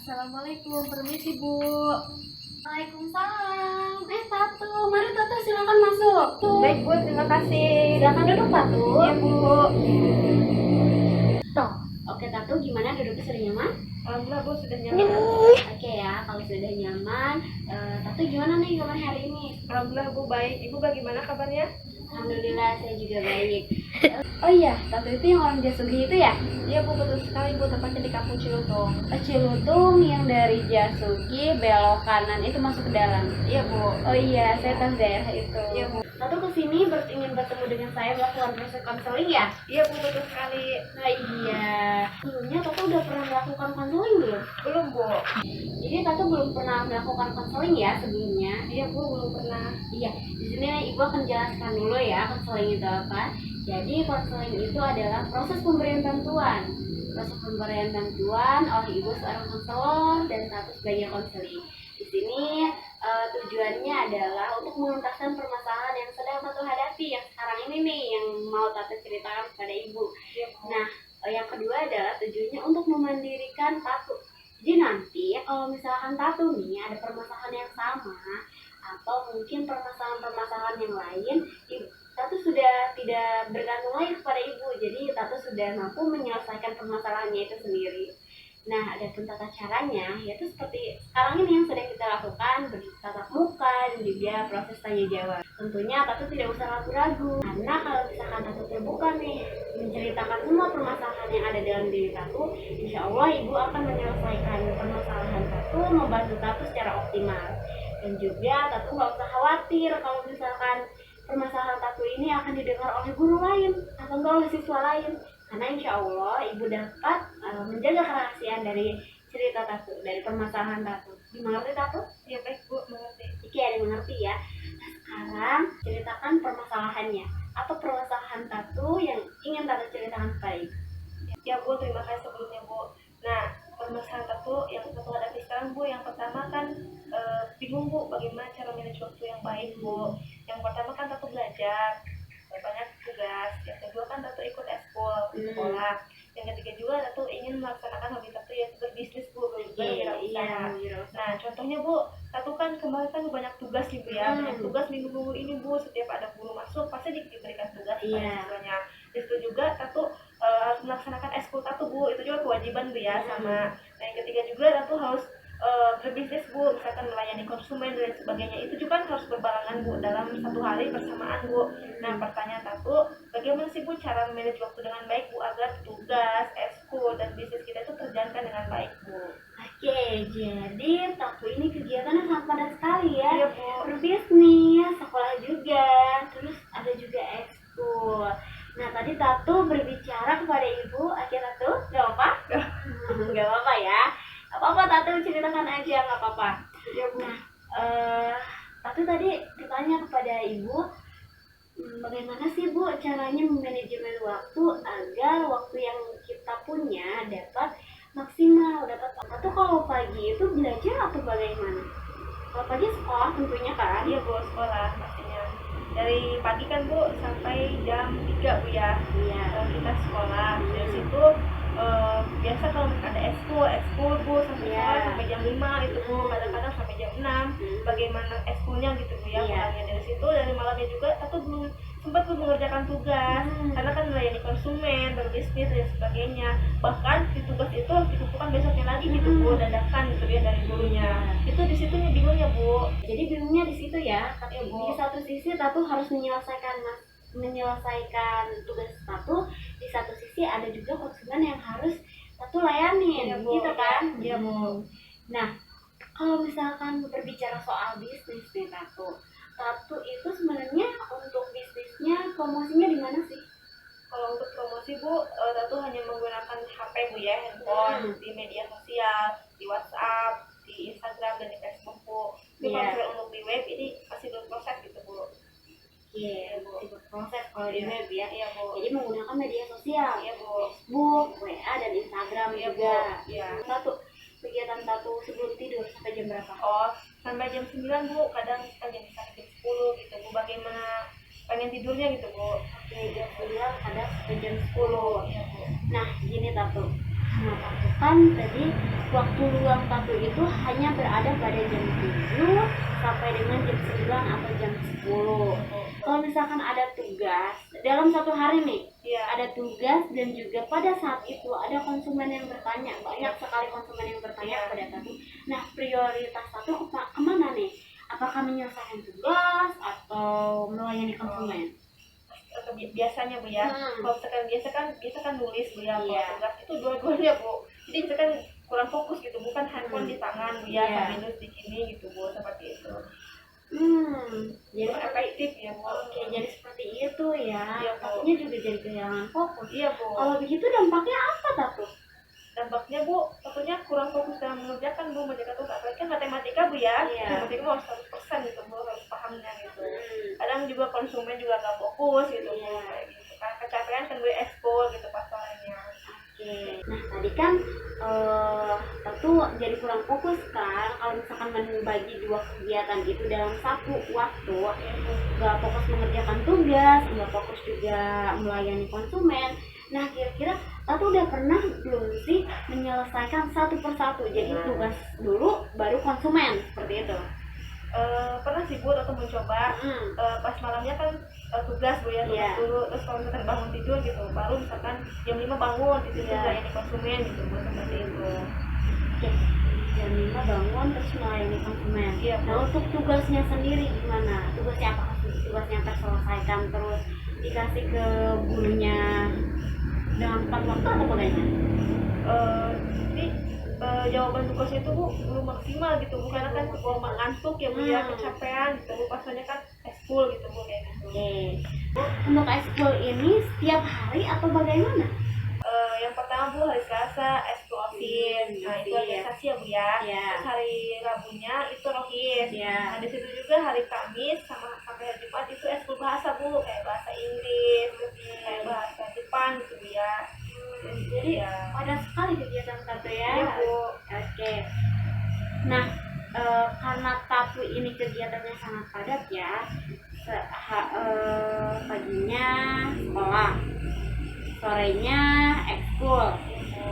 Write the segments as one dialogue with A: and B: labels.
A: Assalamualaikum, permisi Bu.
B: Waalaikumsalam. Tatu, mari Tatu silakan masuk.
A: Baik Bu, terima kasih.
B: Silakan duduk Tatu.
A: Iya Bu.
B: Toh, oke Tatu, gimana duduknya sudah nyaman?
A: Alhamdulillah Bu, sudah nyaman.
B: Oke ya, kalau sudah nyaman, Tatu gimana nih kabar hari ini?
A: Alhamdulillah Bu, baik. Ibu bagaimana kabarnya?
B: Alhamdulillah saya juga baik. Oh iya, Tatu itu yang orang Jasugi itu ya?
A: Iya Bu, betul sekali Bu, tepatnya di kampung Cilutung.
B: Cilutung yang dari Jasugi belok kanan itu masuk ke dalam.
A: Iya Bu.
B: Oh iya, saya tahu daerah itu.
A: Iya Bu.
B: Tatu kesini ingin bertemu dengan saya melakukan proses konseling ya?
A: Iya Bu, betul sekali.
B: Nah iya. Sebelumnya Tatu udah pernah melakukan konseling belum?
A: Belum Bu.
B: Jadi Tatu belum pernah melakukan konseling ya sebelumnya?
A: Iya Bu, belum pernah.
B: Iya. Di sini Ibu akan jelaskan dulu ya konseling itu apa. Jadi konseling itu adalah proses pemberian bantuan. Proses pemberian bantuan oleh Ibu seorang konselor dan Tatu sebagai konseling. Di sini tujuannya adalah untuk menuntaskan permasalahan yang sedang Tatu hadapi yang sekarang ini nih yang mau Tatu ceritakan kepada Ibu.
A: Iya Bu.
B: Nah, yang kedua adalah tujuannya untuk memandirikan Tatu. Jadi nanti kalau misalkan Tatu nih ada permasalahan yang sama atau mungkin permasalahan-permasalahan yang lain, Tatu sudah tidak bergantung lagi kepada Ibu. Jadi Tatu sudah mampu menyelesaikan permasalahannya itu sendiri. Nah, ada pun tata caranya, yaitu seperti sekarang ini yang sedang kita lakukan, bertatap muka dan juga proses tanya jawab. Tentunya Tatu tidak usah ragu-ragu, karena kalau misalkan Tatu terbuka nih, menceritakan semua permasalahan yang ada dalam diri Tatu, insya Allah Ibu akan menyelesaikan permasalahan Tatu, membantu Tatu secara optimal. Dan juga Tatu nggak usah khawatir kalau misalkan permasalahan Tatu ini akan didengar oleh guru lain atau enggak oleh siswa lain. Karena insya Allah Ibu dapat menjaga kerahasiaan dari cerita Tatu, dari permasalahan Tatu. Dimengerti Tatu?
A: Iya baik Bu, mengerti.
B: Oke, ada yang mengerti ya. Nah, sekarang ceritakan permasalahannya. Apa permasalahan Tatu yang ingin Tatu ceritakan kepada Ibu?
A: Ya Bu, terima kasih sebelumnya Bu. Nah, permasalahan Tatu yang Tatu hadapi sekarang Bu, yang pertama kan bingung Bu bagaimana cara manage waktu yang baik Bu. Yang pertama kan Tatu belajar, banyak tugas. Yang kedua kan Tatu ikut eskul di sekolah. Yang ketiga juga Tatu ingin melaksanakan hobi Tatu yaitu berbisnis Bu, berwirausaha. Nah, contohnya Bu, Tatu kan kemarin kan banyak tugas nih Bu ya, banyak tugas minggu-minggu ini Bu. Setiap ada guru masuk pasti diberikan tugas kepada siswanya. Di situ juga Tatu harus melaksanakan eskul Tatu Bu, itu juga kewajiban Bu ya sama. Nah, yang ketiga juga Tatu harus berbisnis Bu, misalkan melayani konsumen dan sebagainya, itu juga kan harus berbarengan Bu dalam satu hari bersamaan Bu. Nah, pertanyaan Tatu, bagaimana sih Bu cara manage waktu dengan baik Bu agar tugas, eskul, dan bisnis kita itu terjalankan dengan baik Bu?
B: Oke, jadi Tatu ini kegiatannya sangat padat sekali ya.
A: Iya Bu.
B: Berbisnis, sekolah juga, terus ada juga ekskul. Nah, tadi Tatu berbicara kepada Ibu, akhirnya Tatu, gak apa-apa? Gak apa-apa ya. Apa-apa Tatu ceritakan aja, gak apa-apa.
A: Iya Bu.
B: Nah, Tatu tadi ditanya kepada Ibu, bagaimana sih Bu caranya memanajemen waktu agar waktu yang kita punya dapat maksimal, dapat. Tatu kalau pagi itu belajar atau bagaimana? Kalau pagi sekolah tentunya kan?
A: Iya Bu, sekolah pastinya. Dari pagi kan Bu sampai jam 3 Bu ya.
B: Iya.
A: Kita sekolah. Dari situ biasa kalau ada eskul Bu sampai sekolah sampai jam 5 itu Bu, kadang-kadang sampai jam 6. Bagaimana eskulnya gitu Bu ya, pulangnya dari situ. Dari malamnya juga Tatu belum sempat Bu mengerjakan tugas karena kan melayani konsumen, berbisnis dan sebagainya. Bahkan di tugas itu harus dikumpulkan besoknya lagi gitu Bu, dadakan gitu ya dari gurunya. Itu di situnya bingungnya Bu.
B: Jadi bingungnya di situ ya. Tapi
A: Bu.
B: di satu sisi Tatu harus menyelesaikan tugas Tatu, di satu sisi ada juga konsumen yang harus Tatu layanin, gitu kan?
A: Iya Bu.
B: Nah, kalau misalkan berbicara soal bisnis nih Tatu itu sebenarnya untuk bisnisnya promosinya di mana sih?
A: Kalau untuk promosi Bu, Tatu hanya menggunakan HP Bu ya, handphone, di media sosial, di WhatsApp, di Instagram dan di Facebook Bu. Kalau misalnya untuk di web ini masih belum proses gitu Bu.
B: Iya, masih berproses kalau di web ya.
A: Iya Bu.
B: Jadi menggunakan media sosial,
A: Iya Bu.
B: Facebook, WA dan Instagram juga.
A: Iya.
B: Tatu, kegiatan Tatu sebelum tidur sampai jam berapa?
A: Oh, sampai jam 9 Bu, kadang jam 10 gitu Bu. Bagaimana pengen tidurnya gitu Bu?
B: Oke, jam 9 kadang sampai jam 10.
A: Iya Bu.
B: Nah, gini Tatu. Nah, Tatu kan tadi waktu luang Tatu itu hanya berada pada jam 7 sampai dengan jam 9 atau jam 10. Kalau misalkan ada tugas dalam satu hari nih,
A: Iya.
B: ada tugas dan juga pada saat itu ada konsumen yang bertanya, banyak sekali konsumen yang bertanya
A: Iya.
B: kepada Tatu. Nah, prioritas Tatu kemana nih? Apakah menyelesaikan tugas atau melayani konsumen?
A: Atau biasanya Bu ya, kalau misalkan biasa kan nulis Bu ya, kalau
B: Iya.
A: tugas itu dua-duanya Bu. Jadi misalkan kurang fokus gitu, bukan handphone di tangan Bu ya,
B: Iya.
A: sambil nulis di sini gitu Bu, seperti itu.
B: Jadi
A: Itu efektif ya Bu.
B: oke, jadi seperti itu ya.
A: Iya, Bu.
B: Tatunya juga jadi kehilangan fokus.
A: Iya Bu.
B: Kalau begitu dampaknya apa Tatu?
A: Dampaknya Bu, tentunya kurang fokus dalam mengerjakan Bu, mengerjakan tugas. Apalagi kan matematika Bu ya,
B: Iya.
A: matematika harus 100% gitu Bu, harus pahamnya gitu. Kadang juga konsumen juga nggak fokus gitu Bu,
B: Iya.
A: kayak gitu. Karena kecapean kan gue ekspor gitu pasalnya.
B: Oke. Nah, tadi kan Tatu jadi kurang fokus kan kalau misalkan membagi dua kegiatan itu dalam satu waktu, nggak fokus mengerjakan tugas, nggak fokus juga melayani konsumen. Nah, kira-kira Tatu udah pernah belum sih menyelesaikan satu persatu? Jadi tugas dulu, baru konsumen, seperti itu.
A: Pernah sih Bu, atau mencoba pas malamnya kan tugas Bu ya, tugas
B: Iya.
A: dulu, terus kalau misalkan bangun tidur gitu, baru misalkan jam 5 bangun itu
B: Iya.
A: juga yang konsumen gitu Bu, seperti itu.
B: Oke, jam 5 bangun terus melayani konsumen.
A: Iya, Bu.
B: Nah, untuk tugasnya sendiri gimana? Tugasnya apakah tugasnya terselesaikan terus dikasih ke gurunya dalam 4 waktu atau bagaimana?
A: Jadi jawaban tugasnya itu Bu belum maksimal gitu Bu, karena kan kalau ngantuk ya Bu ya, kecapean gitu Bu, pasalnya kan ekskul gitu Bu, kayak gitu.
B: Oke. Untuk ekskul ini setiap hari atau bagaimana?
A: Yang pertama Bu, hari Selasa ekskul OSIS, nah itu organisasi ya Bu ya.
B: Iya.
A: Terus hari Rabunya itu rohis.
B: Iya.
A: Nah di situ juga hari Kamis sama sampai hari Jumat itu ekskul bahasa Bu, kayak bahasa Inggris, kayak bahasa Jepang gitu Bu ya.
B: Jadi
A: ya.
B: padat sekali kegiatan Tatu ya.
A: Iya Bu.
B: Oke. Nah, karena Tatu ini kegiatannya sangat padat ya. Paginya sekolah, sorenya ekskul,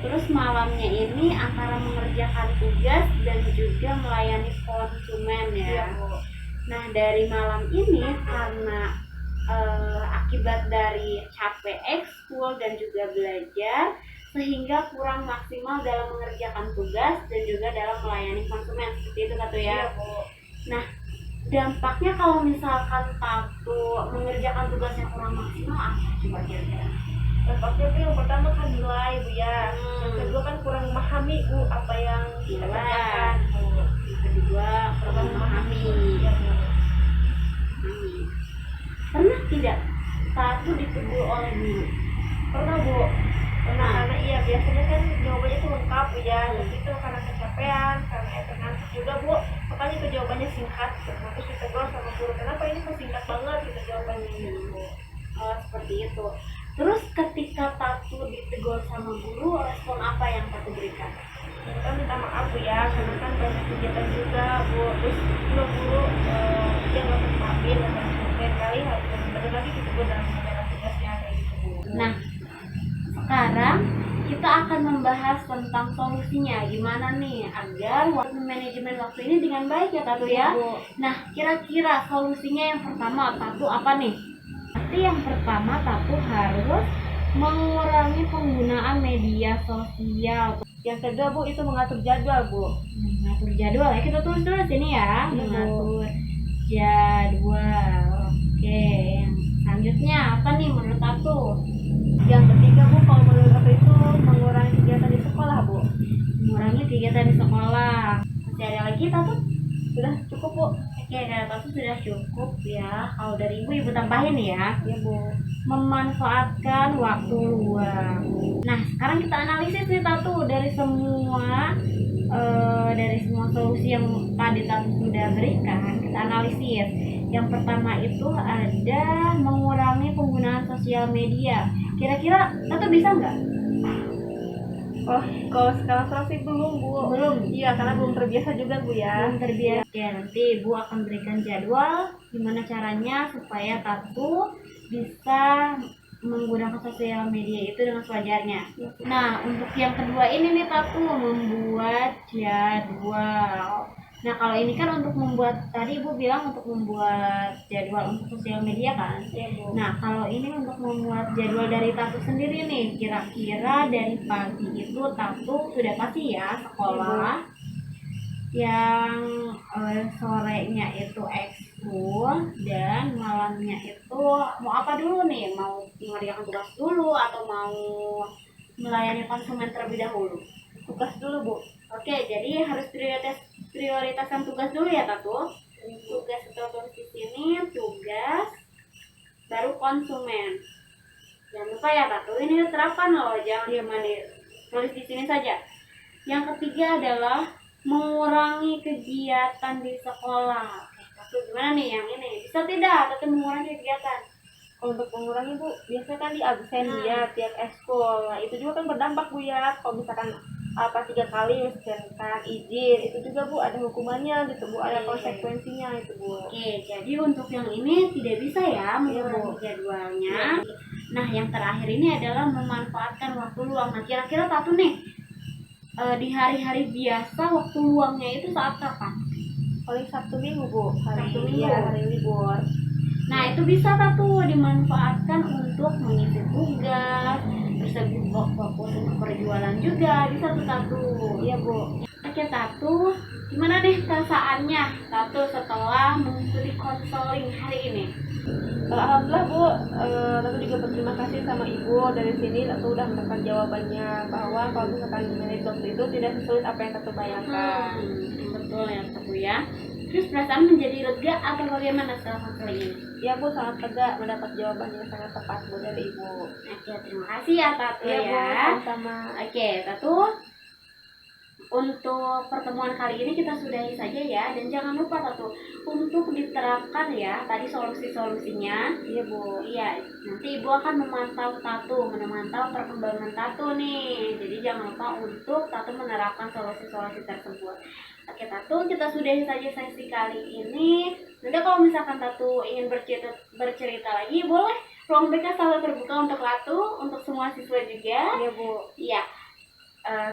B: terus malamnya ini antara mengerjakan tugas dan juga melayani konsumen ya.
A: Iya Bu.
B: Nah, dari malam ini karena akibat dari capek ekskul dan juga belajar, sehingga kurang maksimal dalam mengerjakan tugas dan juga dalam melayani konsumen, seperti itu Tatu ya.
A: Iya Bu.
B: Nah, dampaknya kalau misalkan Tatu mengerjakan tugas yang kurang maksimal apa coba kira-kira?
A: Dampaknya tuh yang pertama kan nilai Bu ya. Yang kedua kan kurang memahami Bu apa yang kita
B: Nilai.
A: kerjakan Bu.
B: Yang kedua kurang memahami.
A: Iya Bu.
B: Pernah tidak Tatu ditegur oleh guru?
A: Pernah Bu. Pernah, karena iya biasanya kan jawabannya tuh lengkap Bu ya. Terus itu karena kecapean, karena ngantuk juga Bu. Makanya itu jawabannya singkat. Terus ditegur sama guru, kenapa ini kok singkat banget gitu jawabannya gitu Bu.
B: Seperti itu. Terus ketika Tatu ditegur sama guru, respon apa yang Tatu berikan?
A: Kita minta maaf Bu ya, karena kan banyak kegiatan juga Bu. Terus juga guru dia nggak usah maafin, lain kali harus benar lagi gitu Bu dalam menjalankan tugasnya kayak gitu Bu.
B: Nah, sekarang kita akan membahas tentang solusinya, gimana nih agar manajemen waktu ini dengan baik ya Tatu ya.
A: Bu.
B: Nah, kira-kira solusinya yang pertama Tatu apa nih? Berarti yang pertama Tatu harus mengurangi penggunaan media sosial.
A: Yang kedua Bu itu mengatur jadwal Bu.
B: Mengatur jadwal ya, kita tulis dulu sini ya.
A: Iya, Bu.
B: Mengatur jadwal. Oke, yang selanjutnya apa nih menurut Tatu?
A: Yang ketiga Bu, kalau menurut aku itu mengurangi kegiatan di sekolah Bu.
B: Mengurangi kegiatan di sekolah. Masih ada lagi Tatu?
A: Sudah cukup Bu.
B: Oke, dari Tatu sudah cukup ya. Kalau dari ibu tambahin ya.
A: Iya Bu.
B: Memanfaatkan waktu luang. Nah, sekarang kita analisis nih Tatu dari semua solusi yang tadi Tatu sudah berikan. Kita analisis. Yang pertama itu ada mengurangi penggunaan sosial media. Kira-kira Tatu bisa nggak?
A: Oh, kalau sekarang sih belum Bu.
B: Belum.
A: Iya, karena belum terbiasa juga Bu ya.
B: Belum terbiasa. Ya, nanti Ibu akan berikan jadwal gimana caranya supaya Tatu bisa menggunakan sosial media itu dengan sewajarnya. Nah, untuk yang kedua ini nih Tatu, membuat jadwal. Nah, kalau ini kan untuk membuat, tadi Ibu bilang untuk membuat jadwal untuk sosial media kan?
A: Iya, Bu.
B: Nah, kalau ini untuk membuat jadwal dari Tatu sendiri nih, kira-kira dari pagi itu Tatu sudah pasti ya sekolah, yang sorenya itu ekskul, dan malamnya itu mau apa dulu nih? Mau mengerjakan tugas dulu atau mau melayani konsumen terlebih dahulu?
A: Tugas dulu, Bu.
B: Oke, jadi harus prioritaskan tugas dulu ya Tatu. Tugas itu tulis di sini, tugas baru konsumen. Jangan lupa ya Tatu, ini diterapkan loh, jangan cuma tulis di sini saja. Yang ketiga adalah mengurangi kegiatan di sekolah. Oke, Tatu gimana nih yang ini? Bisa tidak Tatu mengurangi kegiatan?
A: Untuk mengurangi, Bu, biasanya kan di absen ya tiap ekskul. Nah, itu juga kan berdampak, Bu, ya. Kalau misalkan 3 kali misalkan izin, itu juga, Bu, ada hukumannya gitu, Bu, ada konsekuensinya itu, Bu.
B: Oke, jadi untuk yang ini tidak bisa ya mengurangi jadwalnya. Nah, yang terakhir ini adalah memanfaatkan waktu luang. Nah, kira-kira Tatu nih, di hari-hari biasa waktu luangnya itu saat kapan?
A: Paling Sabtu Minggu, Bu.
B: Sabtu Minggu.
A: Hari libur.
B: Nah, itu bisa Tatu dimanfaatkan untuk mengisi tugas, bisa fokus untuk perjualan juga, bisa tuh Tatu.
A: Iya, Bu.
B: Oke Tatu, gimana nih perasaannya Tatu setelah mengikuti konseling hari ini?
A: Alhamdulillah, Bu. Tatu juga berterima kasih sama Ibu. Dari sini Tatu udah mendapat jawabannya bahwa kalau misalkan manage waktu itu tidak sesulit apa yang Tatu bayangkan.
B: Betul ya Tatu ya. Terus perasaan menjadi lega atau bagaimana setelah konseling ini?
A: Ya, Bu, sangat lega mendapat jawaban yang sangat tepat, Bu, dari Ibu.
B: Oke, terima kasih ya Tatu
A: Iya, Bu,
B: ya.
A: sama.
B: Oke Tatu, untuk pertemuan kali ini kita sudahi saja ya, dan jangan lupa Tatu untuk diterapkan ya tadi solusi-solusinya.
A: Iya, Bu.
B: Iya, nanti Ibu akan memantau perkembangan Tatu nih. Jadi jangan lupa untuk Tatu menerapkan solusi-solusi tersebut. Oke Tatu, kita sudahi saja sesi kali ini. Nanti kalau misalkan Tatu ingin bercerita lagi, boleh. Ruang BK selalu terbuka untuk Tatu, untuk semua siswa juga.
A: Iya, Bu.
B: Iya.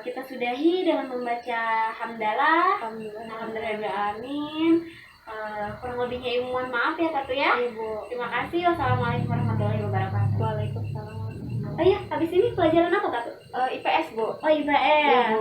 B: Kita sudahi dengan membaca hamdalah.
A: Alhamdulillah.
B: Amin. Kurang lebihnya Ibu mohon maaf ya Tatu ya.
A: Iya, Bu.
B: Terima kasih. Wassalamualaikum warahmatullahi wabarakatuh.
A: Waalaikumsalam.
B: Oh iya, habis ini pelajaran apa Tatu?
A: IPS, Bu.
B: Oh IPS.